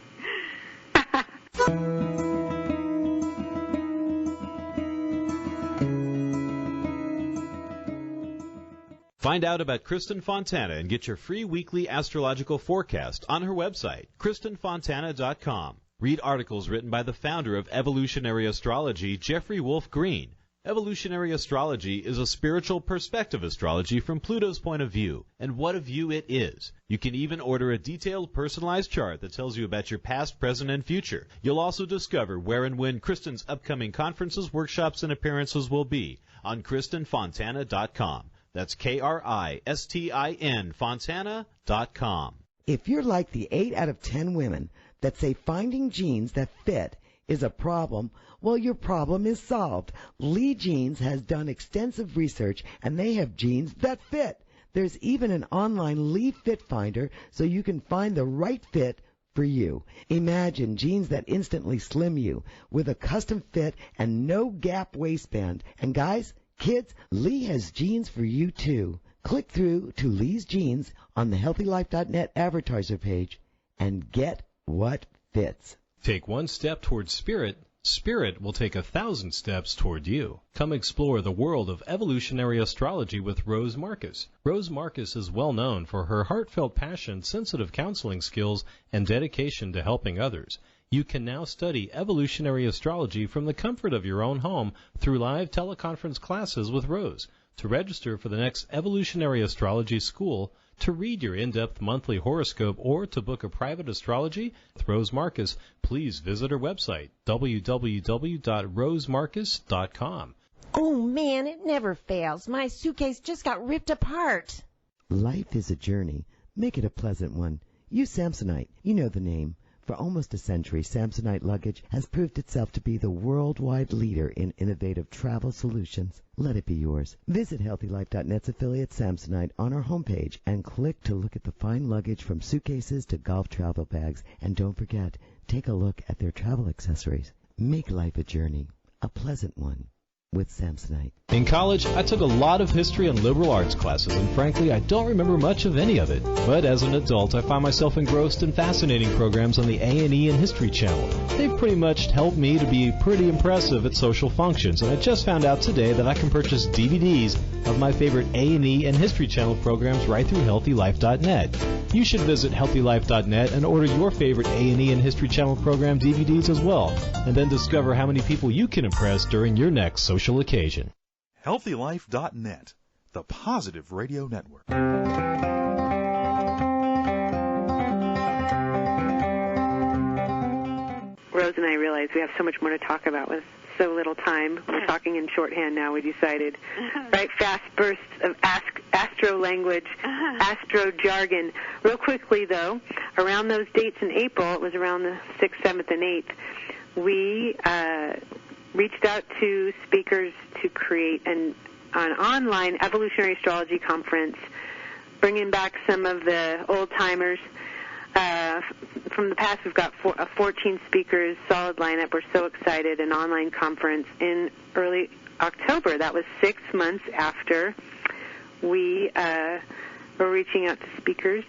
Find out about Kristin Fontana and get your free weekly astrological forecast on her website, KristinFontana.com. Read articles written by the founder of evolutionary astrology, Jeffrey Wolf Green. Evolutionary astrology is a spiritual perspective astrology from Pluto's point of view, and what a view it is. You can even order a detailed, personalized chart that tells you about your past, present, and future. You'll also discover where and when Kristin's upcoming conferences, workshops, and appearances will be on KristinFontana.com. That's KRISTIN Fontana.com. If you're like the 8 out of 10 women that say finding jeans that fit is a problem, well, your problem is solved. Lee Jeans has done extensive research, and they have jeans that fit. There's even an online Lee Fit Finder so you can find the right fit for you. Imagine jeans that instantly slim you with a custom fit and no gap waistband. And guys, kids, Lee has jeans for you too. Click through to Lee's Jeans on the HealthyLife.net advertiser page and get what fits. Take one step towards spirit. Spirit will take 1,000 steps toward you. Come explore the world of evolutionary astrology with Rose Marcus. Rose Marcus is well known for her heartfelt passion, sensitive counseling skills, and dedication to helping others. You can now study evolutionary astrology from the comfort of your own home through live teleconference classes with Rose. To register for the next Evolutionary Astrology School, to read your in-depth monthly horoscope, or to book a private astrology with Rose Marcus, please visit her website, www.rosemarcus.com. Oh, man, it never fails. My suitcase just got ripped apart. Life is a journey. Make it a pleasant one. Use Samsonite. You know the name. For almost a century, Samsonite luggage has proved itself to be the worldwide leader in innovative travel solutions. Let it be yours. Visit HealthyLife.net's affiliate Samsonite on our homepage and click to look at the fine luggage from suitcases to golf travel bags. And don't forget, take a look at their travel accessories. Make life a journey, a pleasant one, with Samsonite. In college, I took a lot of history and liberal arts classes, and frankly, I don't remember much of any of it. But as an adult, I find myself engrossed in fascinating programs on the A&E and History Channel. They've pretty much helped me to be pretty impressive at social functions, and I just found out today that I can purchase DVDs of my favorite A&E and History Channel programs right through HealthyLife.net. You should visit HealthyLife.net and order your favorite A&E and History Channel program DVDs as well, and then discover how many people you can impress during your next social occasion. HealthyLife.net, the positive radio network. Rose and I realize we have so much more to talk about with so little time. We're talking in shorthand now, we decided. Right, fast bursts of astro language, astro jargon. Real quickly, though, around those dates in April, it was around the 6th, 7th, and 8th, we reached out to speakers to create an online evolutionary astrology conference, bringing back some of the old-timers. From the past, we've got 14 speakers, solid lineup. We're so excited. An online conference in early October. That was 6 months after we were reaching out to speakers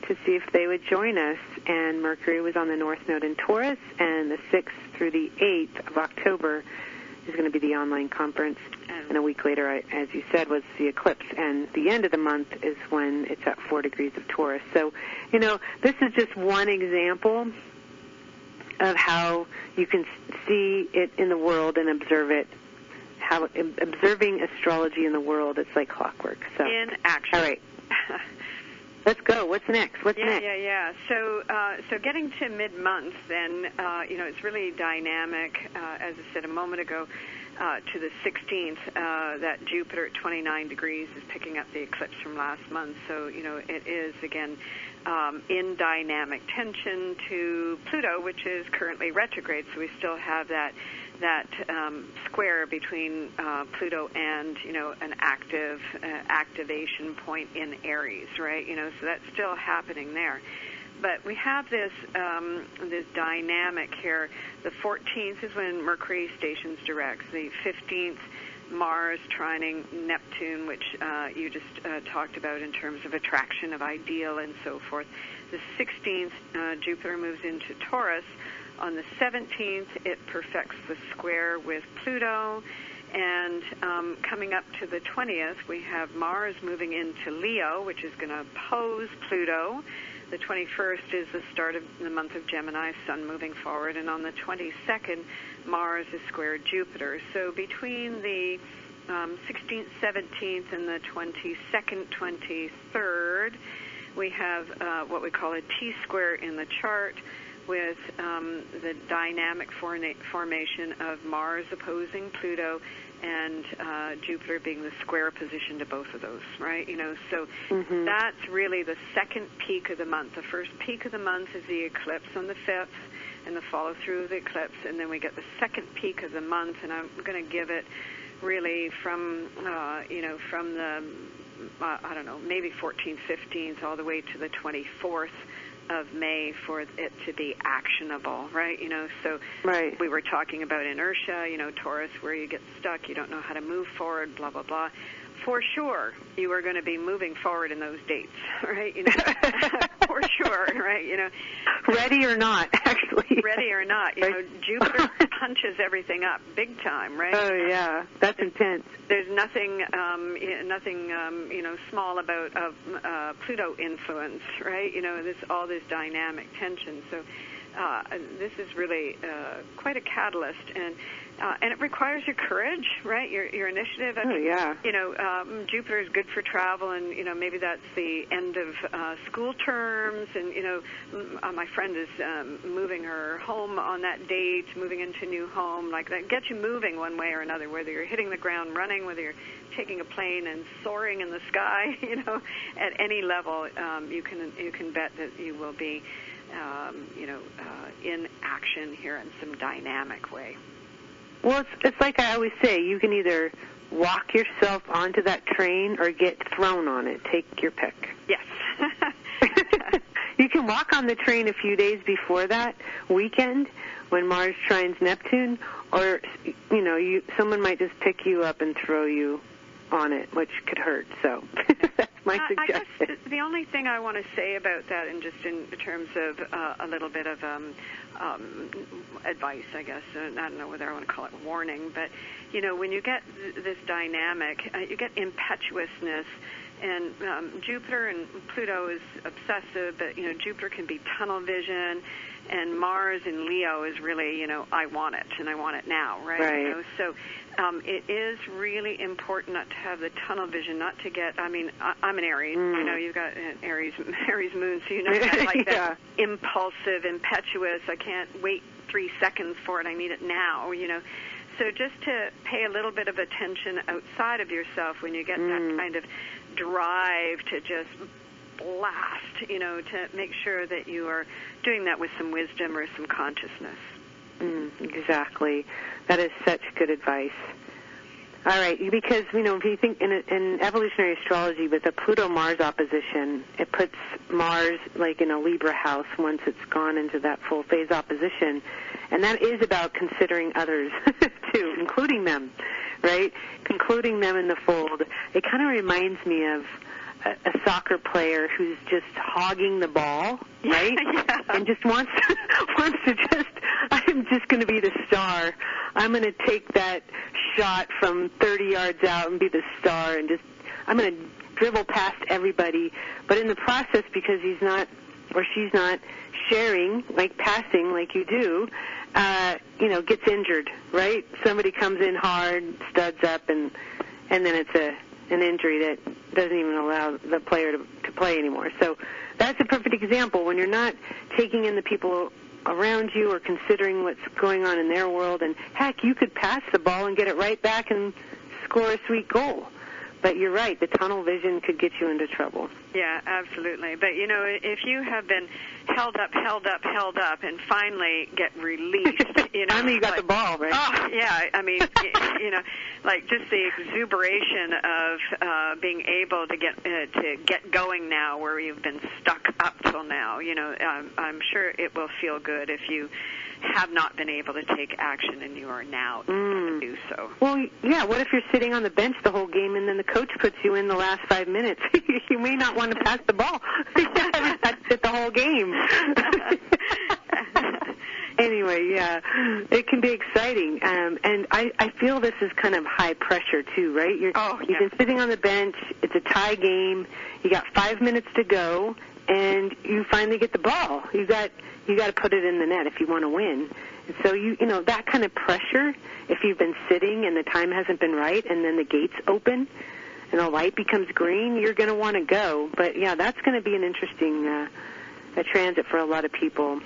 to see if they would join us. And Mercury was on the North Node in Taurus, and the 6th through the 8th of October is going to be the online conference. And a week later, as you said, was the eclipse. And the end of the month is when it's at 4 degrees of Taurus. So, this is just one example of how you can see it in the world and observe it. How observing astrology in the world, it's like clockwork. So in action. All right. Let's go. What's next? What's next? Yeah. So getting to mid-month, then, it's really dynamic, as I said a moment ago, to the 16th, that Jupiter at 29 degrees is picking up the eclipse from last month. So, it is, again, in dynamic tension to Pluto, which is currently retrograde. So we still have that square between Pluto and an activation point in Aries, right? So that's still happening there. But we have this dynamic here. The 14th is when Mercury stations direct. The 15th, Mars trining Neptune, which you just talked about in terms of attraction of ideal and so forth. The 16th, Jupiter moves into Taurus. On the 17th, it perfects the square with Pluto. And coming up to the 20th, we have Mars moving into Leo, which is going to oppose Pluto. The 21st is the start of the month of Gemini, Sun moving forward. And on the 22nd, Mars is square Jupiter. So between the 16th, 17th, and the 22nd, 23rd, we have what we call a T-square in the chart, with the dynamic formation of Mars opposing Pluto and Jupiter being the square position to both of those, right? So that's really the second peak of the month. The first peak of the month is the eclipse on the 5th and the follow-through of the eclipse, and then we get the second peak of the month, and I'm going to give it really from from the, maybe 14th, 15th, all the way to the 24th of May for it to be actionable, right? So right. We were talking about inertia, Taurus, where you get stuck, you don't know how to move forward, blah, blah, blah. For sure, you are going to be moving forward in those dates, right? For sure, right? Ready or not, actually. Ready or not, Jupiter punches everything up big time, right? Oh yeah, that's intense. There's nothing small about Pluto influence, right? All this dynamic tension. So this is really quite a catalyst, and it requires your courage, right? Your initiative. Jupiter is good for travel, and maybe that's the end of school terms, and my friend is moving her home on that date, moving into a new home, like that gets you moving one way or another. Whether you're hitting the ground running, whether you're taking a plane and soaring in the sky, at any level, you can bet that you will be, in action here in some dynamic way. Well, it's like I always say, you can either walk yourself onto that train or get thrown on it. Take your pick. Yes. You can walk on the train a few days before that weekend when Mars trines Neptune, or, someone might just pick you up and throw you on it, which could hurt. So that's my suggestion. I guess the only thing I want to say about that, and just in terms of a little bit of advice, I guess, I don't know whether I want to call it warning, but, when you get this dynamic, you get impetuousness, and Jupiter and Pluto is obsessive, but, Jupiter can be tunnel vision, and Mars in Leo is really, I want it, and I want it now, right? Right. So it is really important not to have the tunnel vision, not to get, I'm an Aries, you've got an Aries moon, so like that impulsive, impetuous, I can't wait 3 seconds for it, I need it now, So just to pay a little bit of attention outside of yourself when you get that kind of drive to just blast, to make sure that you are doing that with some wisdom or some consciousness. Exactly. That is such good advice. All right, because, if you think in evolutionary astrology with the Pluto-Mars opposition, it puts Mars like in a Libra house once it's gone into that full phase opposition. And that is about considering others, too, including them, right? Including them in the fold. It kind of reminds me of a soccer player who's just hogging the ball, right? Yeah. And just wants to just, I'm just going to be the star. I'm going to take that shot from 30 yards out and be the star, and just, I'm going to dribble past everybody. But in the process, because he's not or she's not sharing, like passing like you do, gets injured, right? Somebody comes in hard, studs up, and then it's an injury that doesn't even allow the player to play anymore. So that's a perfect example. When you're not taking in the people around you or considering what's going on in their world, and heck, you could pass the ball and get it right back and score a sweet goal. But you're right, the tunnel vision could get you into trouble. Yeah, absolutely. But, if you have been held up, and finally get released, finally you got the ball, right? Oh, yeah. I mean, like just the exuberation of being able to get going now where you've been stuck up till now. I'm sure it will feel good if you have not been able to take action and you are now able to do so. Well, yeah, what if you're sitting on the bench the whole game and then the coach puts you in the last 5 minutes? You may not want to pass the ball. You haven't touched it the whole game. Anyway, yeah, it can be exciting. And I feel this is kind of high pressure, too, right? You've been sitting on the bench. It's a tie game. You got 5 minutes to go, and you finally get the ball. You got to put it in the net if you want to win. And so that kind of pressure, if you've been sitting and the time hasn't been right and then the gates open and the light becomes green, you're going to want to go. But yeah, that's going to be an interesting a transit for a lot of people.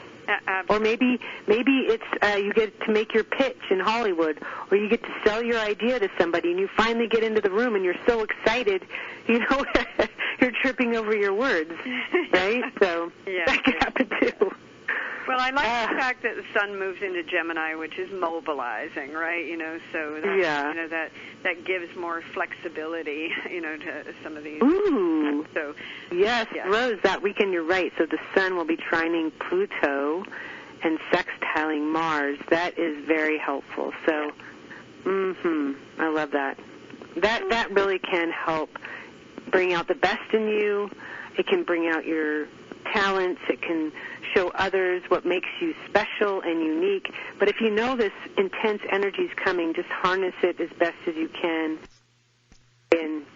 Or maybe it's you get to make your pitch in Hollywood, or you get to sell your idea to somebody, and you finally get into the room, and you're so excited, you're tripping over your words, right? So that can happen too. Well, I like the fact that the sun moves into Gemini, which is mobilizing, right? So that gives more flexibility, to some of these. Ooh. So yes, Rose, that weekend you're right. So the sun will be trining Pluto and sextiling Mars. That is very helpful. So, I love that. That really can help bring out the best in you. It can bring out your talents. It can show others what makes you special and unique. But if you know this intense energy is coming, just harness it as best as you can. And,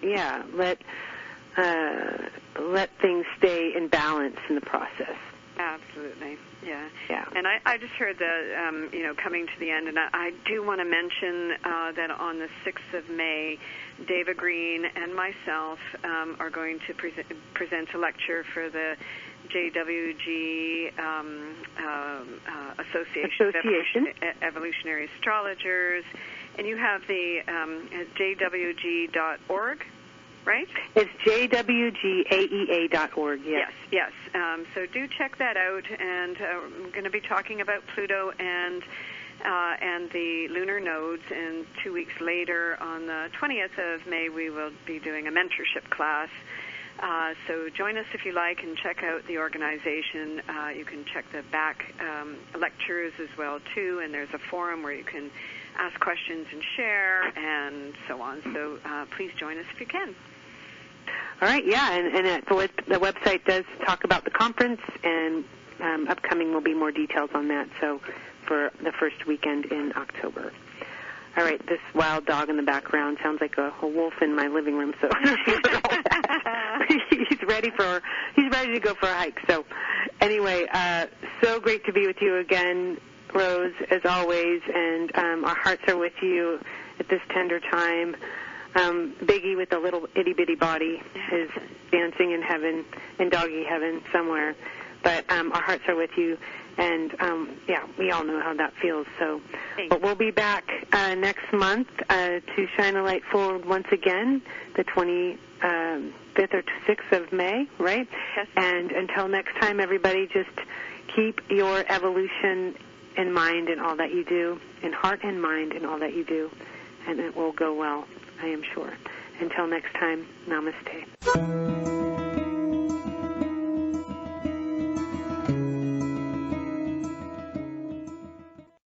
let things stay in balance in the process. Absolutely, yeah. And I just heard the, coming to the end, and I do want to mention that on the 6th of May, David Green and myself are going to present a lecture for the JWG Association of Evolutionary Astrologers, and you have the jwg.org, right? It's jwgaea.org, yes. Yes. So do check that out, and I'm going to be talking about Pluto and the lunar nodes, and 2 weeks later, on the 20th of May, we will be doing a mentorship class. So join us if you like, and check out the organization. You can check the back lectures as well, too, and there's a forum where you can ask questions and share and so on. So please join us if you can. All right, yeah, and the website does talk about the conference, and upcoming will be more details on that, so for the first weekend in October. All right, this wild dog in the background sounds like a wolf in my living room, so he's ready to go for a hike. So anyway, so great to be with you again, Rose, as always, and our hearts are with you at this tender time. Biggie with a little itty-bitty body is dancing in heaven, in doggy heaven somewhere. But our hearts are with you, and, we all know how that feels. So, but we'll be back next month to shine a light forward once again, the 25th or 6th of May, right? Yes. And until next time, everybody, just keep your evolution in mind in all that you do, in heart and mind in all that you do, and it will go well, I am sure. Until next time, namaste.